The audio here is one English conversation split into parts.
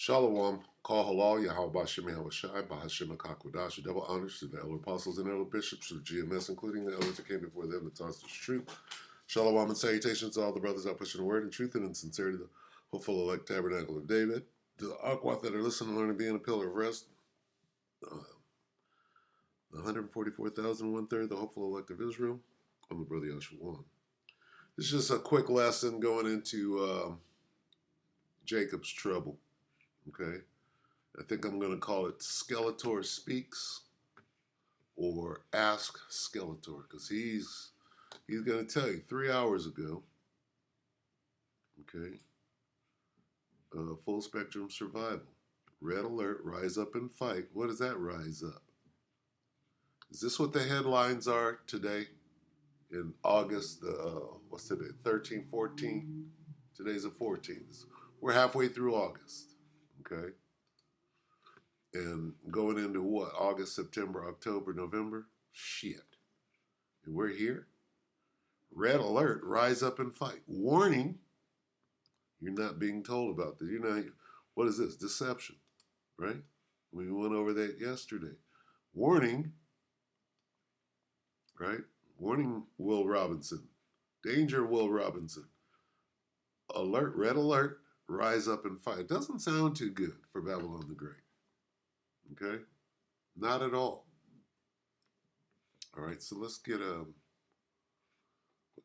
Shalom, call halal, Yahweh Shem Yahushai, Bahashem Akakwadash, double honors to the elder apostles and elder bishops of the GMS, including the elders that came before them, that taught us the truth. Shalom and salutations to all the brothers out pushing the word in truth and in sincerity, the hopeful elect tabernacle of David, to the Aquath that are listening, learning, being a pillar of rest, the 144,000, one-third, the hopeful elect of Israel. I'm the brother Yahshua. This is just a quick lesson going into Jacob's trouble, okay? I think I'm going to call it Skeletor Speaks or Ask Skeletor, because he's going to tell you 3 hours ago, okay, full spectrum survival. Red alert, rise up and fight. What does that rise up? Is this what the headlines are today in August, what's today, 13, 14? Today's the 14th. We're halfway through August, okay? And going into what? August, September, October, November? Shit. And we're here? Red alert, rise up and fight. Warning, you're not being told about this. You're not, what is this? Deception, right? We went over that yesterday. Warning, right? Warning, Will Robinson. Danger, Will Robinson. Alert, red alert, rise up and fight. It doesn't sound too good for Babylon the Great. Okay? Not at all. All right, so let's get what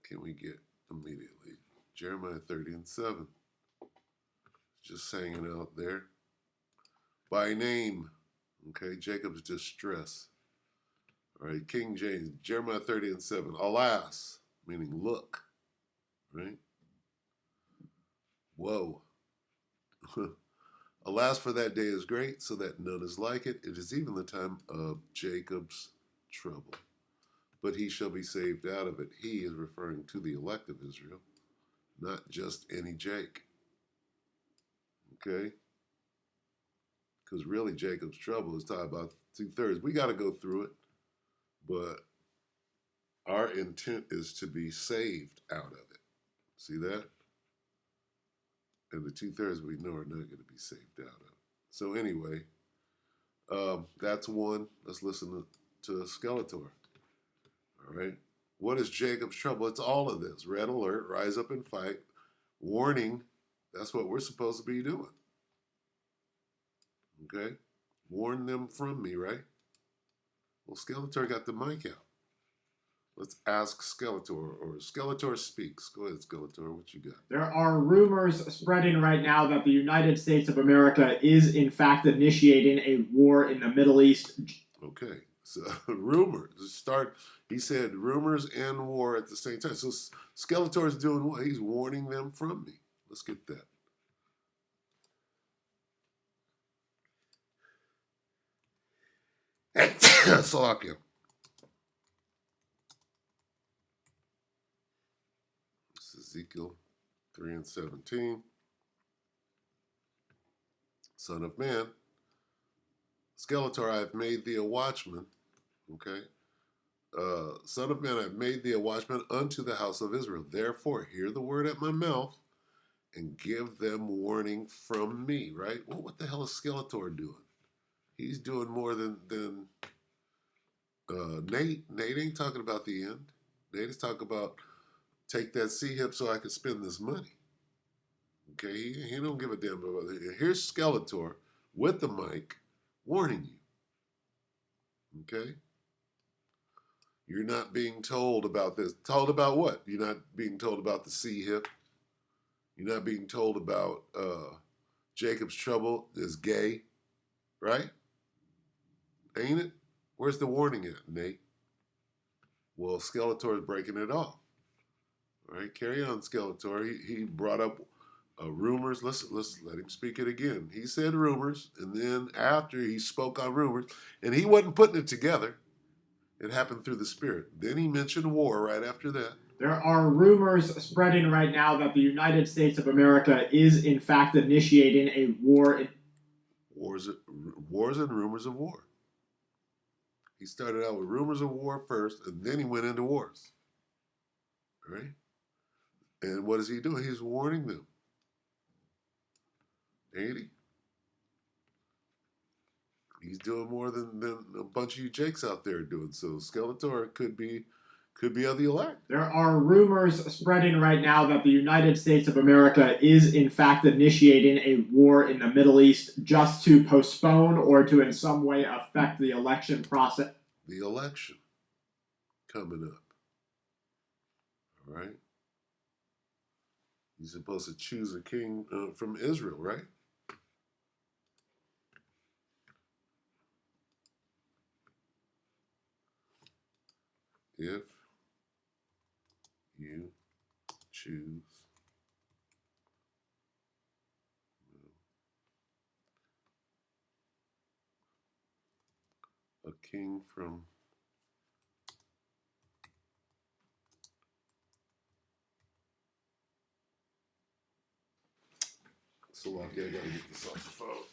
can we get immediately? Jeremiah 30 and 7. Just hanging out there. By name, okay, Jacob's distress. All right, King James, Jeremiah 30 and 7. Alas, meaning look, right? Woe. Alas, for that day is great, so that none is like it. It is even the time of Jacob's trouble. But he shall be saved out of it. He is referring to the elect of Israel, not just any Jake. Okay? Because really, Jacob's trouble is talking about 2/3. We got to go through it, but our intent is to be saved out of it. See that? And the 2/3 we know are not going to be saved out of. So anyway, that's one. Let's listen to Skeletor. All right. What is Jacob's trouble? It's all of this. Red alert, rise up and fight. Warning, that's what we're supposed to be doing. Okay? Warn them from me, right? Well, Skeletor got the mic out. Let's ask Skeletor, or Skeletor Speaks. Go ahead, Skeletor, what you got? There are rumors spreading right now that the United States of America is, in fact, initiating a war in the Middle East. Okay, so rumors. He said rumors and war at the same time. So Skeletor is doing what? He's warning them from me. Let's get that. Salakia. This is Ezekiel 3 and 17. Son of man, Skeletor, I have made thee a watchman. Okay. Son of man, I have made thee a watchman unto the house of Israel. Therefore, hear the word at my mouth and give them warning from me, right? Well, what the hell is Skeletor doing? He's doing more than Nate. Nate ain't talking about the end. Nate is talking about take that C-hip so I can spend this money. Okay, he don't give a damn about it. Here's Skeletor with the mic warning you. Okay? You're not being told about this. Told about what? You're not being told about the C-hip. You're not being told about Jacob's trouble is gay, right? Ain't it? Where's the warning at, Nate? Well, Skeletor is breaking it off. All right, carry on, Skeletor. He brought up rumors. Let's let him speak it again. He said rumors, and then after he spoke on rumors, and he wasn't putting it together. It happened through the Spirit. Then he mentioned war right after that. There are rumors spreading right now that the United States of America is, in fact, initiating a war. Wars and rumors of war. He started out with rumors of war first, and then he went into wars. Right? And what is he doing? He's warning them. Ain't he? He's doing more than a bunch of you Jakes out there are doing. So Skeletor could be of the elect. There are rumors spreading right now that the United States of America is in fact initiating a war in the Middle East just to postpone or to in some way affect the election process. The election coming up. All right. You're supposed to choose a king from Israel, right? If you choose a king from Slovakia, I gotta get this off the phone.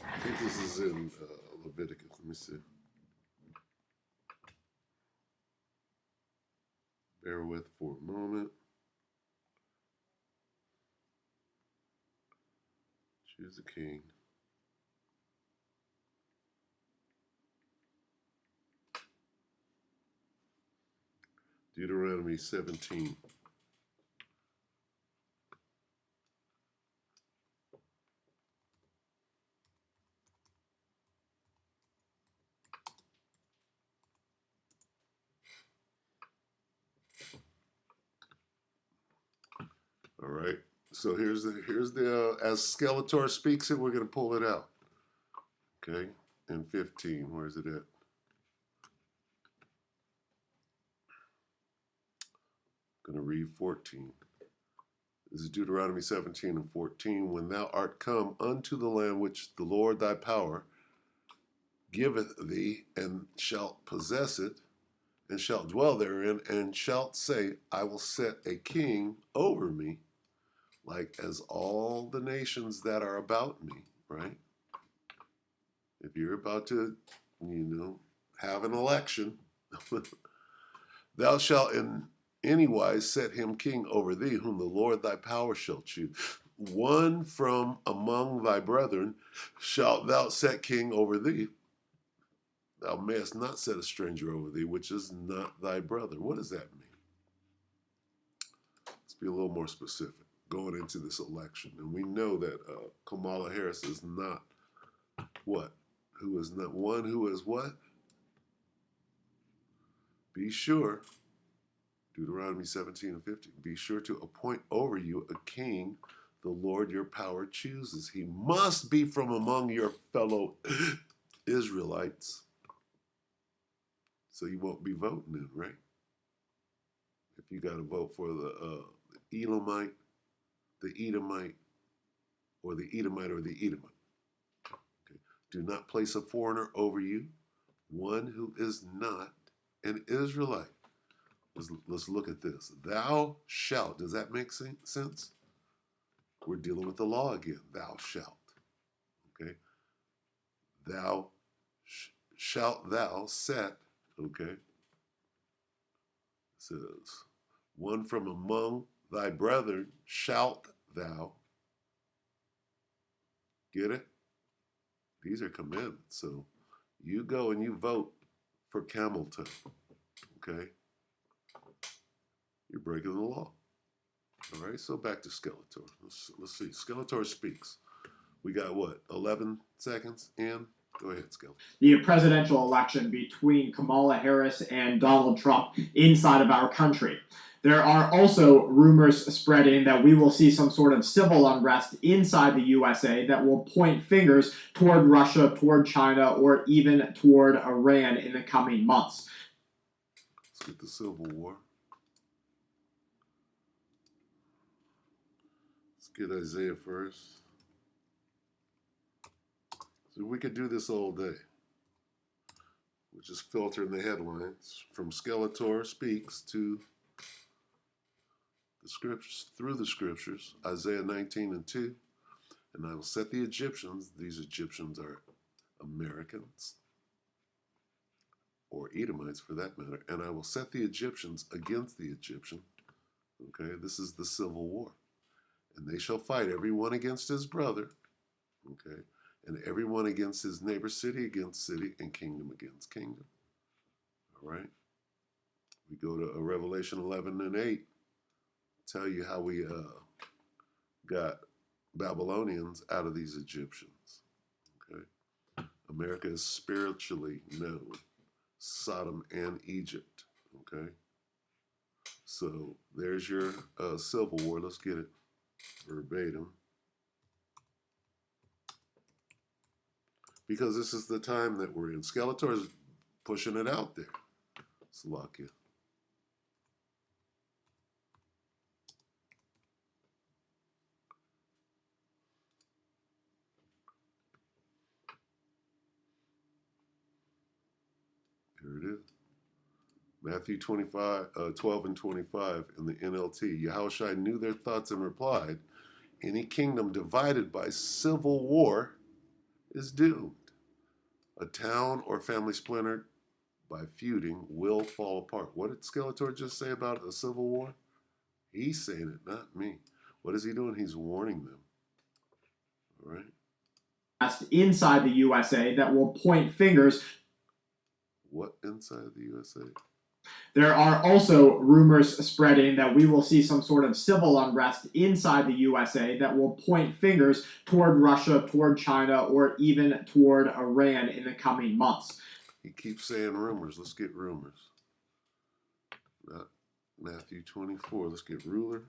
I think this is in Leviticus. Let me see. Bear with for a moment. Choose a king. Deuteronomy 17. All right. So here's the as Skeletor speaks it, we're gonna pull it out. Okay. And 15. Where's it at? I'm gonna read 14. This is Deuteronomy 17 and 14. When thou art come unto the land which the Lord thy power giveth thee, and shalt possess it, and shalt dwell therein, and shalt say, I will set a king over me, like as all the nations that are about me, right? If you're about to, have an election, thou shalt in any wise set him king over thee, whom the Lord thy power shall choose. One from among thy brethren shalt thou set king over thee. Thou mayest not set a stranger over thee, which is not thy brother. What does that mean? Let's be a little more specific going into this election. And we know that Kamala Harris is not what? Who is not one who is what? Be sure, Deuteronomy 17 and 15, be sure to appoint over you a king the Lord your power chooses. He must be from among your fellow Israelites. So you won't be voting in, right? If you got to vote for the Elamite, the Edomite, or the Edomite or the Edomite. Okay. Do not place a foreigner over you, one who is not an Israelite. Let's look at this. Thou shalt. Does that make sense? We're dealing with the law again. Thou shalt. Okay. Thou shalt thou set. Okay. It says, one from among thy brethren shalt thou. Get it? These are commandments. So you go and you vote for camel toe. Okay. You're breaking the law. All right, so back to Skeletor. Let's see. Skeletor speaks. We got what? 11 seconds in? Go ahead, Skeletor. The presidential election between Kamala Harris and Donald Trump inside of our country. There are also rumors spreading that we will see some sort of civil unrest inside the USA that will point fingers toward Russia, toward China, or even toward Iran in the coming months. Let's get the Civil War. Let's get Isaiah first. So we could do this all day. We're just filtering the headlines from Skeletor speaks to the scriptures, through the scriptures, Isaiah 19 and 2. And I will set the Egyptians, these Egyptians are Americans, or Edomites for that matter, and I will set the Egyptians against the Egyptian. Okay, this is the Civil War. And they shall fight every one against his brother, okay, and every one against his neighbor, city against city, and kingdom against kingdom. All right. We go to Revelation 11 and 8. Tell you how we got Babylonians out of these Egyptians. Okay. America is spiritually known, Sodom and Egypt. Okay. So there's your Civil War. Let's get it verbatim. Because this is the time that we're in. Skeletor is pushing it out there. Slovakia. Here it is. Matthew 12 and 25 in the NLT. Yahushua knew their thoughts and replied, any kingdom divided by civil war is doomed. A town or family splintered by feuding will fall apart. What did Skeletor just say about a civil war? He's saying it, not me. What is he doing? He's warning them. All right. Inside the USA that will point fingers. What inside the USA? There are also rumors spreading that we will see some sort of civil unrest inside the USA that will point fingers toward Russia, toward China, or even toward Iran in the coming months. He keeps saying rumors. Let's get rumors. Not Matthew 24. Let's get ruler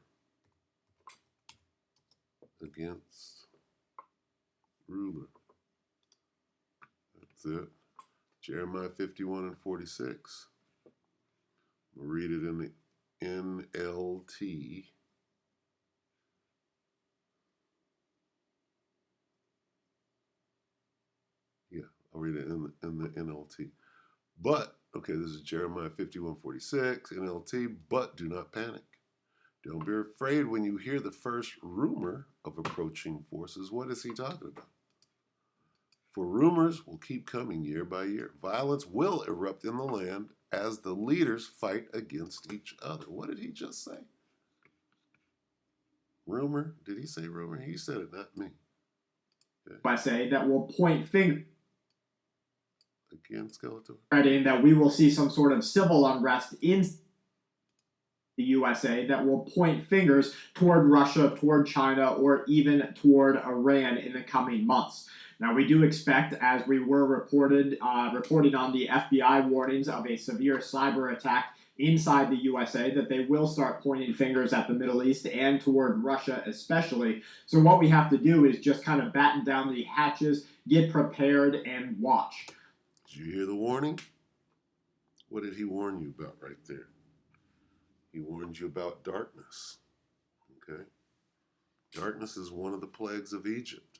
against ruler. That's it. Jeremiah 51 and 46. We'll read it in the NLT. Yeah, I'll read it in the NLT. But, okay, this is Jeremiah 51:46, NLT, but do not panic. Don't be afraid when you hear the first rumor of approaching forces. What is he talking about? For rumors will keep coming year by year. Violence will erupt in the land as the leaders fight against each other. What did he just say? Rumor? Did he say rumor? He said it, not me. Okay. I say that will point fingers. Again, Skeletor. That we will see some sort of civil unrest in the USA that will point fingers toward Russia, toward China, or even toward Iran in the coming months. Now, we do expect, as we were reporting on the FBI warnings of a severe cyber attack inside the USA, that they will start pointing fingers at the Middle East and toward Russia especially. So what we have to do is just kind of batten down the hatches, get prepared, and watch. Did you hear the warning? What did he warn you about right there? He warned you about darkness. Okay? Darkness is one of the plagues of Egypt.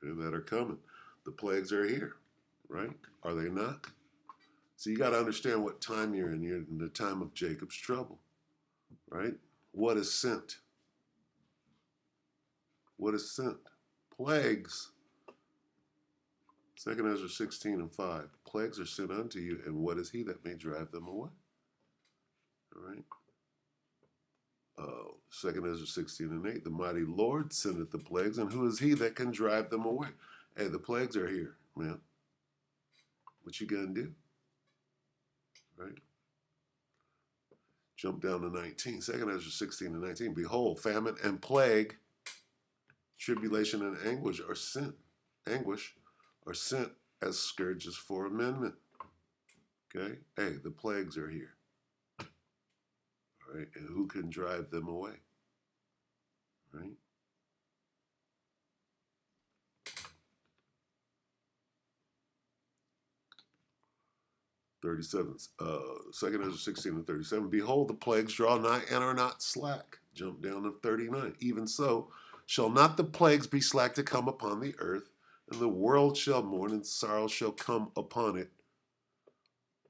Okay, that are coming. The plagues are here, right? Are they not? So you got to understand what time you're in. You're in the time of Jacob's trouble, right? What is sent? What is sent? Plagues. 2 Ezra 16 and 5. Plagues are sent unto you, and what is he that may drive them away? All right. 2 Ezra 16 and 8. The mighty Lord sendeth the plagues, and who is he that can drive them away? Hey, the plagues are here, man. What you gonna do? Right? Jump down to 19. 2 Ezra 16 and 19. Behold, famine and plague, tribulation and anguish are sent as scourges for amendment. Okay? Hey, the plagues are here. All right? And who can drive them away? Right? Second Ezra 16 and 37. Behold, the plagues draw nigh and are not slack. Jump down to 39. Even so, shall not the plagues be slack to come upon the earth, and the world shall mourn, and sorrow shall come upon it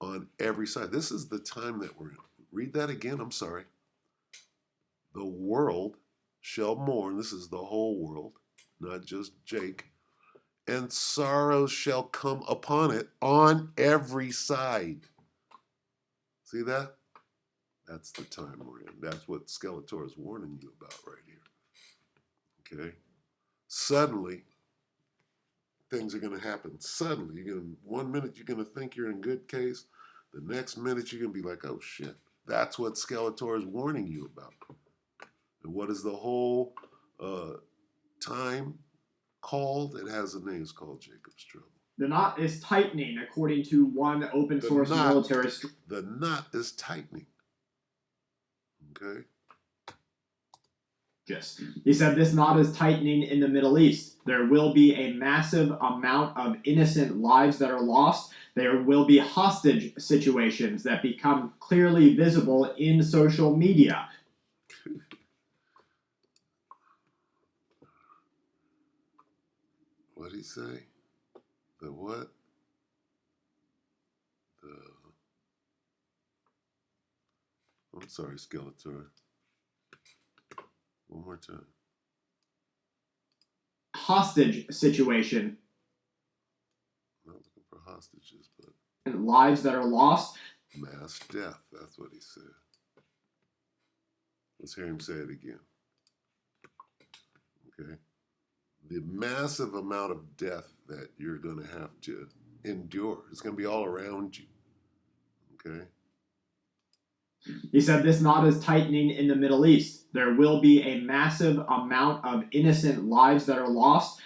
on every side. This is the time that we're in. Read that again. I'm sorry. The world shall mourn. This is the whole world, not just Jake. And sorrow shall come upon it on every side. See that? That's the time we're in. That's what Skeletor is warning you about right here. Okay? Suddenly, things are going to happen. Suddenly, 1 minute you're going to think you're in good case. The next minute you're going to be like, oh shit. That's what Skeletor is warning you about. And what is the whole time called? It has a name. It's called Jacob's Trouble. The knot is tightening, according to one open source military. The knot is tightening. Okay. Yes. He said this knot is tightening in the Middle East. There will be a massive amount of innocent lives that are lost. There will be hostage situations that become clearly visible in social media. What did he say? The what? I'm sorry, Skeletor. One more time. Hostage situation. Not looking for hostages, but and lives that are lost. Mass death. That's what he said. Let's hear him say it again. Okay. The massive amount of death that you're going to have to endure. It's going to be all around you. Okay. He said this knot is tightening in the Middle East. There will be a massive amount of innocent lives that are lost.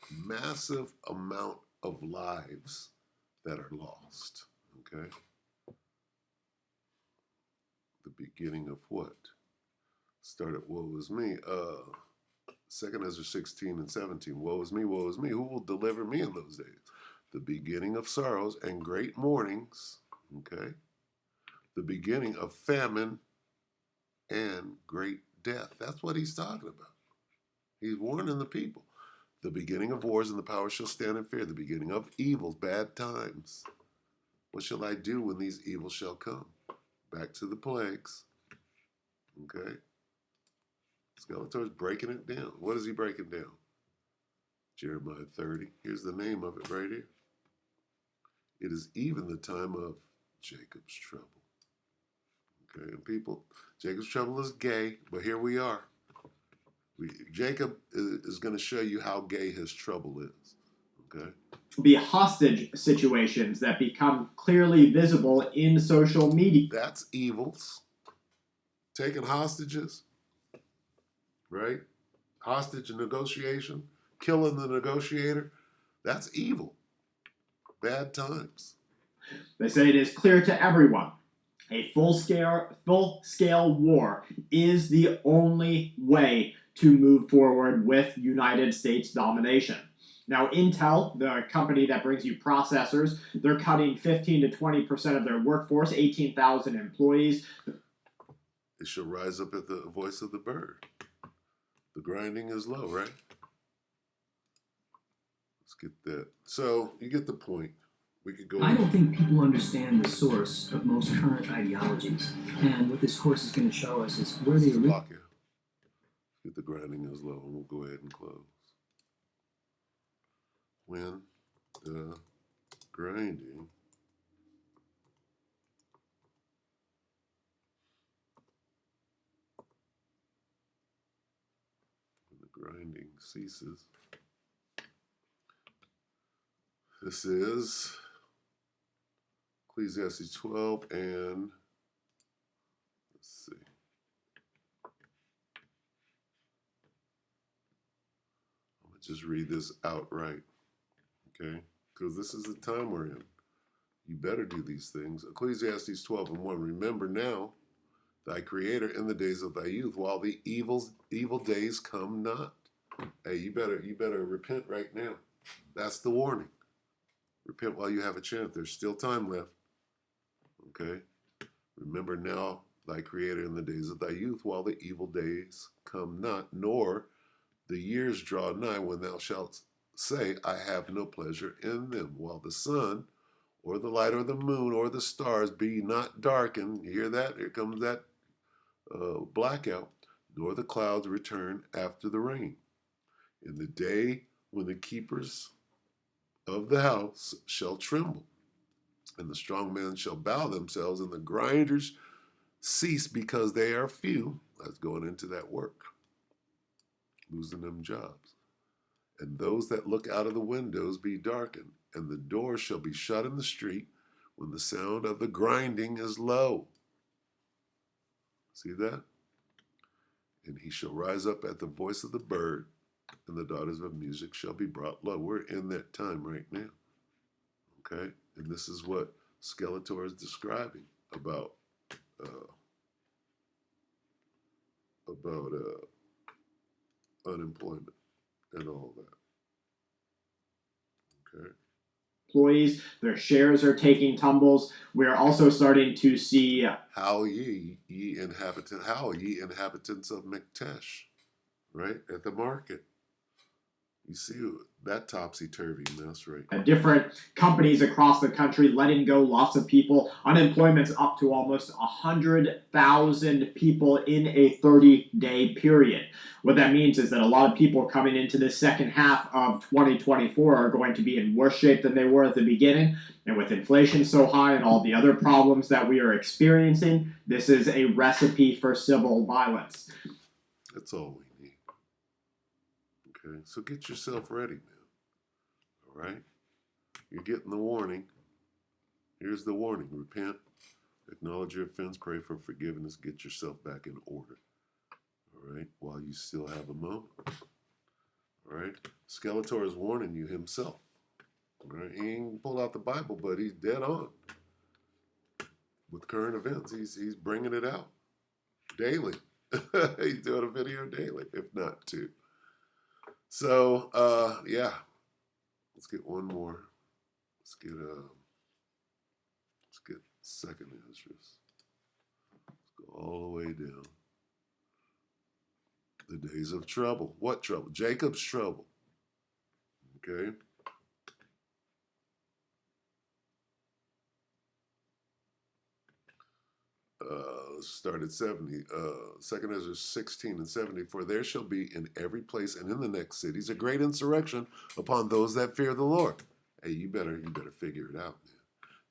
Massive amount of lives that are lost. Okay. The beginning of what? Started, woe is me. 2 Ezra 16 and 17. Woe is me, woe is me. Who will deliver me in those days? The beginning of sorrows and great mournings. Okay. The beginning of famine and great death. That's what he's talking about. He's warning the people. The beginning of wars and the power shall stand in fear. The beginning of evils, bad times. What shall I do when these evils shall come? Back to the plagues. Okay. Skeletor's breaking it down. What is he breaking down? Jeremiah 30. Here's the name of it right here. It is even the time of Jacob's trouble. Okay, and people, Jacob's trouble is gay, but here we are. Jacob is going to show you how gay his trouble is. Okay. Be hostage situations that become clearly visible in social media. That's evils. Taking hostages, right? Hostage negotiation, killing the negotiator. That's evil. Bad times. They say it is clear to everyone. A full-scale war is the only way to move forward with United States domination. Now, Intel, the company that brings you processors, they're cutting 15 to 20% of their workforce, 18,000 employees. It shall rise up at the voice of the bird. The grinding is low, right? Let's get that. So, you get the point. We could go. I don't think people understand the source of most current ideologies. And what this course is going to show us is where they originate. Get the grinding is low, and we'll go ahead and close. When the grinding ceases. This is Ecclesiastes 12 and let's see. I'm going to just read this outright, okay? Because this is the time we're in. You better do these things. Ecclesiastes 12 and 1. Remember now thy creator in the days of thy youth, while the evil days come not. Hey, you better repent right now. That's the warning. Repent while you have a chance. There's still time left. Okay? Remember now thy creator in the days of thy youth, while the evil days come not, nor the years draw nigh, when thou shalt say, I have no pleasure in them, while the sun or the light or the moon or the stars be not darkened. You hear that? Here comes that blackout, nor the clouds return after the rain. In the day when the keepers of the house shall tremble, and the strong men shall bow themselves, and the grinders cease because they are few. That's going into that work, losing them jobs. And those that look out of the windows be darkened, and the doors shall be shut in the street when the sound of the grinding is low. See that? And he shall rise up at the voice of the bird, and the daughters of music shall be brought low. We're in that time right now. Okay? And this is what Skeletor is describing about unemployment and all that. Okay. Employees, their shares are taking tumbles. We're also starting to see How ye inhabitants of Mektesh, right? At the market. You see that topsy-turvy mess, right? different companies across the country letting go lots of people. Unemployment's up to almost 100,000 people in a 30-day period. What that means is that a lot of people coming into the second half of 2024 are going to be in worse shape than they were at the beginning. And with inflation so high and all the other problems that we are experiencing, this is a recipe for civil violence. That's all we need. Okay, so get yourself ready, man. All right? You're getting the warning. Here's the warning. Repent, acknowledge your offense, pray for forgiveness, get yourself back in order. All right? While you still have a moment. All right? Skeletor is warning you himself. All right? He ain't pull out the Bible, but he's dead on with current events. He's bringing it out daily. He's doing a video daily, if not two. So, yeah. Let's get one more. Let's get second Esdras. Let's go all the way down. The days of trouble. What trouble? Jacob's trouble. Okay. Let's start at 70. Second Ezra 16 and 70. For there shall be in every place and in the next cities a great insurrection upon those that fear the Lord. Hey, you better figure it out, man.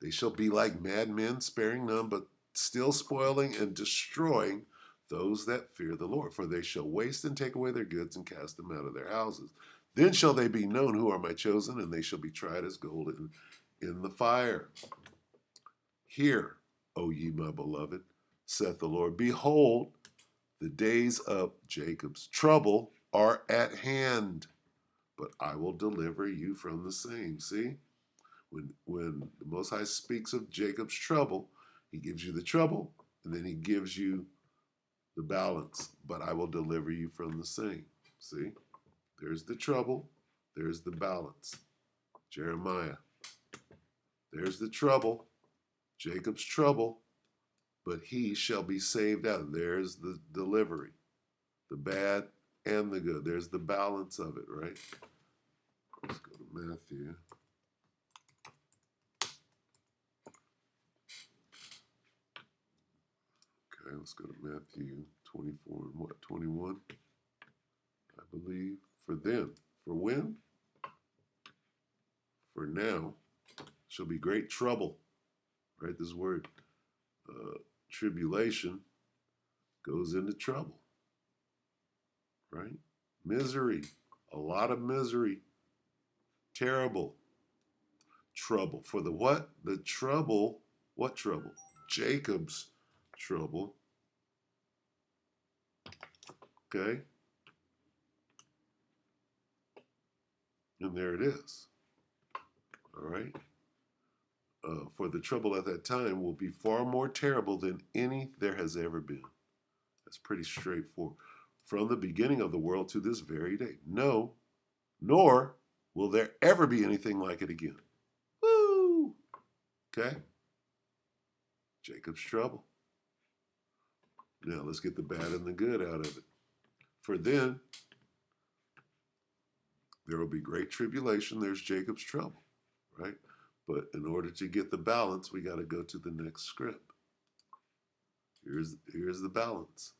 They shall be like madmen, sparing none, but still spoiling and destroying those that fear the Lord. For they shall waste and take away their goods and cast them out of their houses. Then shall they be known who are my chosen, and they shall be tried as gold in the fire. Hear, O ye my beloved, saith the Lord, behold, the days of Jacob's trouble are at hand, but I will deliver you from the same. See? When the Most High speaks of Jacob's trouble, he gives you the trouble, and then he gives you the balance. But I will deliver you from the same. See? There's the trouble. There's the balance. Jeremiah. There's the trouble. Jacob's trouble. But he shall be saved out. There's the delivery. The bad and the good. There's the balance of it, right? Let's go to Matthew. Okay, let's go to Matthew 24 and what? 21, I believe. For then, for when? For now shall be great trouble. Right? This word tribulation goes into trouble. Right? Misery. A lot of misery. Terrible. Trouble. For the what? The trouble. What trouble? Jacob's trouble. Okay? And there it is. All right? For the trouble at that time will be far more terrible than any there has ever been. That's pretty straightforward. From the beginning of the world to this very day. No, nor will there ever be anything like it again. Woo! Okay? Jacob's trouble. Now let's get the bad and the good out of it. For then there will be great tribulation. There's Jacob's trouble, right? But in order to get the balance, we got to go to the next script. Here's the balance.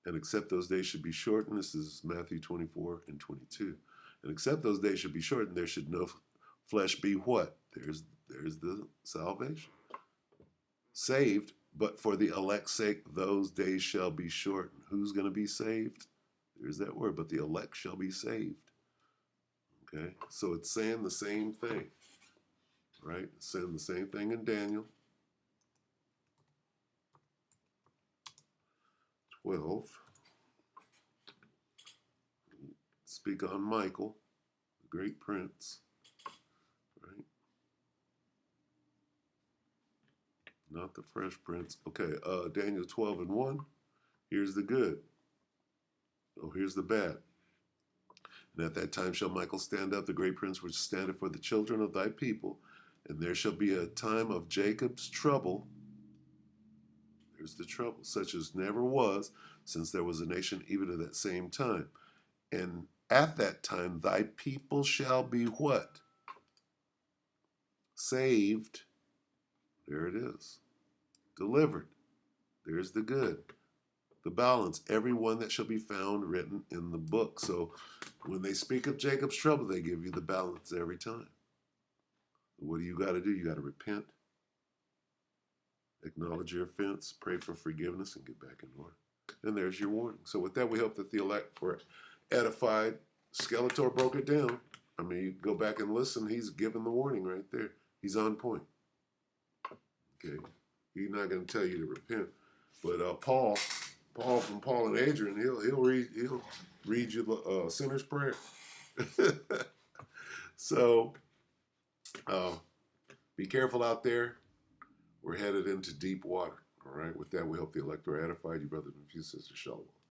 And except those days should be shortened. This is Matthew 24 and 22. And except those days should be shortened, there should no flesh be what? There's the salvation. Saved, but for the elect's sake, those days shall be shortened. Who's going to be saved? There's that word, but the elect shall be saved. Okay, so it's saying the same thing, right? It's saying the same thing in Daniel 12. Speak on Michael, the great prince, right? Not the fresh prince. Okay, Daniel 12 and 1. Here's the good. Oh, here's the bad. And at that time shall Michael stand up, the great prince which standeth for the children of thy people, and there shall be a time of Jacob's trouble. There's the trouble, such as never was, since there was a nation even at that same time. And at that time thy people shall be what? Saved. There it is. Delivered. There's the good. The balance, every one that shall be found written in the book. So when they speak of Jacob's trouble, they give you the balance every time. What do you got to do? You got to repent, acknowledge your offense, pray for forgiveness, and get back in order. And there's your warning. So with that, we hope that the elect were edified. Skeletor broke it down. I mean, you go back and listen. He's given the warning right there. He's on point. Okay, he's not going to tell you to repent, but Paul from Paul and Adrian, he'll read you the sinner's prayer. So be careful out there. We're headed into deep water. All right. With that, we hope the elect are edified. You brothers and few sisters, shalom.